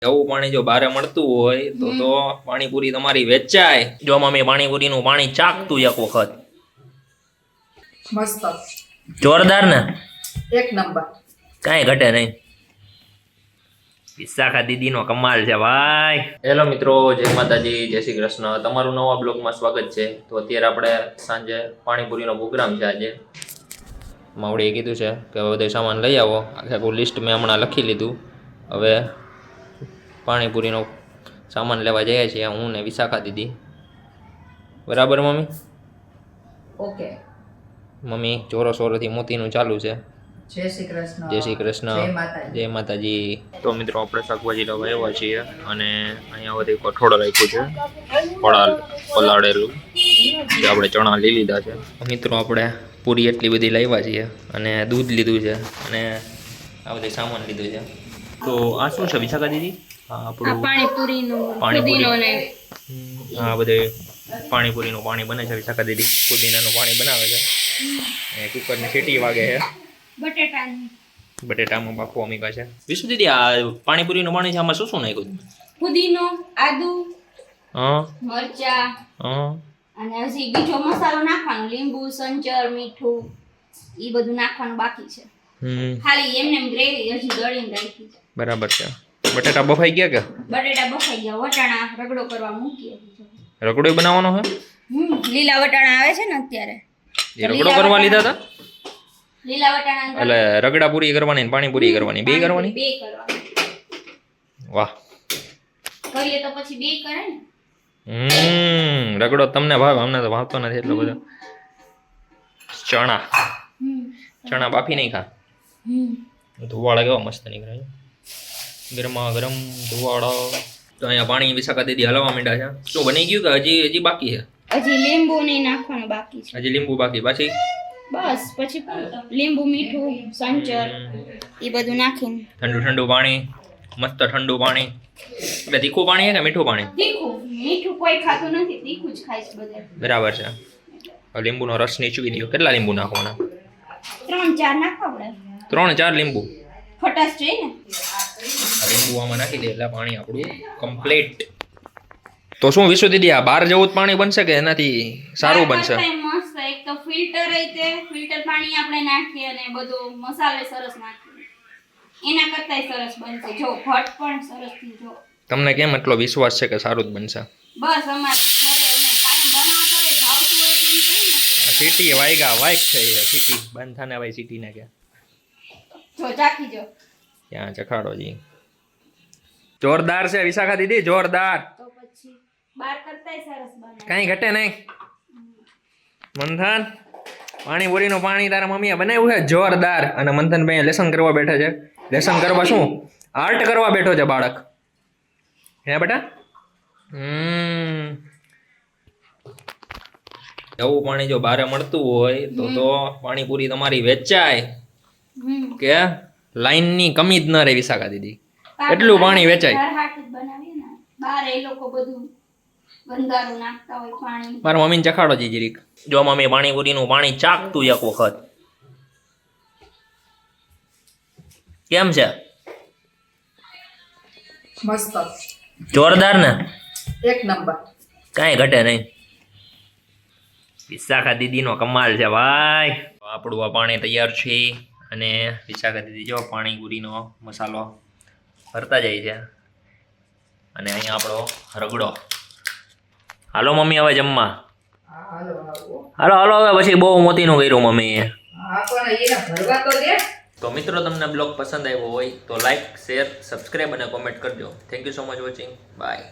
એવું પાણી જો બારે મળતું હોય તો પાણીપુરી તમારી વેચાય. જો મમ્મી પાણીપુરીનું પાણી ચાખતું એક વખત. મસ્ત જોરદાર ને, એક નંબર. કાંઈ ઘટે નહીં. વિશાખા દીદીનો કમાલ છે ભાઈ. હેલો મિત્રો, જય માતાજી, જય શ્રી કૃષ્ણ. તમારું નવા બ્લોગમાં સ્વાગત છે. તો અત્યારે આપણે સાંજે પાણીપુરીનો પ્રોગ્રામ છે આજે. માવડીએ કીધું છે કે હવે બધો સામાન લઈ આવો. આખું લિસ્ટ મેં હમણાં લખી લીધું. હવે પાણીપુરીનો સામાન લેવા જઈએ છીએ હું ને વિશાખા દીદી. બરાબર મમ્મી? ઓકે. મમ્મી જોરો સોરોથી મોતીનું ચાલુ છે. જય શ્રી કૃષ્ણ. જય શ્રી કૃષ્ણ. જય માતાજી. જય માતાજી. તો મિત્રો આપણે શાકભાજી લેવા આવ્યા છીએ અને અહીંયા વધી કઠોળ રાખ્યું છે, પલાળેલું જે આપણે ચણા લઈ લીધા છે. મિત્રો આપણે પૂરી એટલી બધી લાવ્યા છીએ અને દૂધ લીધું છે અને આ બધું સામાન લીધું છે. તો આ શું છે વિશાખા દીદી? આપણું પાણીપુરી. હા, બધે પાણીપુરીનું પાણી બને છે. વિશાખા દીદી પુદીનાનું પાણી બનાવે છે. કુકરની સીટી વાગે છે. બટેટામાં બાફવા મૂક્યા છે. વિશુ દીદી, આ પાણીપુરીનું પાણી છે, આમાં શું શું નાખ્યું? પુદીનો, આદુ, હા, મરચા હા, અને હજી બીજો મસાલો નાખવાનો, લીંબુ, સંચર, મીઠું, એ બધું નાખવાનું બાકી છે. ખાલી એમને ગ્રેવી હજી દળીને રાખી છે. બરાબર છે. બટેટા બફાઈ ગયા કે? બટેટા બફાઈ ગયા. વટાણા રગડો કરવા મૂકીએ. રગડો બનાવવાનો છે? લીલા વટાણા આવે છે ને અત્યારે, એ રગડો કરવા લીધા હતા? લીલા વટાણા એટલે રગડા પૂરી કરવાની ને પાણીપુરી કરવાની, બે કરવાની? બે કરવાની. વાહ, કરીએ તો પછી બે કરે ને. રગડો તમને ભાવે, અમને તો ભાવતો નથી એટલો બધો. ચણા બાફી નહીં ખા. ધુવાળા કેવા મસ્ત નીકળે છે, ગરમા ગરમ ધુવાળા. તો અહીંયા પાણી વિશાખા દીદી હલાવવા માંડ્યા છે. શું બની ગયું કે હજી બાકી છે? હજી લીંબુ નહીં નાખવાનું બાકી છે. હજી લીંબુ બાકી. પાછી બસ પછી લીંબુ, મીઠું, સંચર એ બધું નાખીને ઠંડુ ઠંડુ પાણી, મસ્ત ઠંડુ પાણી. એટલે તીખું પાણી છે કે મીઠું પાણી? તીખું. મીઠું કોઈ ખાતું નથી, તીખું જ ખાય છે બધે. બરાબર છે. લીંબુનો રસ નીચવી દો. કેટલા લીંબુ નાખવાના? 3-4 નાખવા પડે. 3-4 લીંબુ. ખટાશ જોઈએ ને. લીંબુ આમાં નાખી દે એટલે પાણી આપણું કમ્પ્લીટ. તો શું વિશુ દીદી, આ બાર જેવું જ પાણી બનશે કે એનાથી સારું બનશે? મસ્ત. એક તો ફિલ્ટર ફિલ્ટર પાણી આપણે નાખીએ અને બધું મસાલે સરસ નાખીએ, એના કરતાંય સરસ બનશે. જો ભટ પણ સરસ થી. જો તમને કેમ એટલો વિશ્વાસ છે કે સારું જ બનશે? બસ અમારે ઘરે અમે કાયમ બનાવતા હોય, ભાવતું હોય તો એમ કહીએ ને. સીટી વાઈક થઈ છે. સીટી બંધ થાને ભાઈ, સીટી ને કે જો ચાખી જો. ત્યાં ચખાડો જી. જોરદાર છે વિશાખા દીદી, જોરદાર. તો પછી બાર કરતાંય સરસ બને. કઈ ઘટે નહીં. મંથન, પાણીપુરીનું પાણી તારા મમ્મીએ બનાવ્યું છે જોરદાર. અને મંથન ભાઈ લેસન કરવા બેઠા છે. લેસન કરવા શું, આર્ટ કરવા બેઠો છે બાળક. હે બેટા? એવું પાણી જો બારે મળતું હોય તો પાણીપુરી તમારી વેચાય કે લાઈનની કમી જ ન રહે વિશાખા દીદી. એટલું પાણી વેચાય. ઘરહાટી જ બનાવીએ ને. બાર એ લોકો બધું ગંદારું નાખતા હોય પાણી. મારા મમ્મીને ચખાડો જી જરીક. જો મમ્મી પાણીપુરીનું પાણી ચાખતું એક વખત. કેમ છે? મસ્ત જોરદાર ને, એક નંબર. કાંઈ ઘટે નહીં. વિશાખા દીદીનો કમાલ છે ભાઈ. આપણું આ પાણી તૈયાર છે અને વિશાખા દીદી જો પાણીપુરીનો મસાલો ભરતા જાય છે અને અહીંયા આપણો રગડો. હાલો મમ્મી હવે જમવા. હાલો હવે પછી બહુ મોતીનું કર્યું મમ્મીએ. તો મિત્રો, તમને બ્લોગ પસંદ આવ્યો હોય તો લાઈક, શેર, સબસ્ક્રાઈબ અને કોમેન્ટ કરજો. Thank you so much watching. By.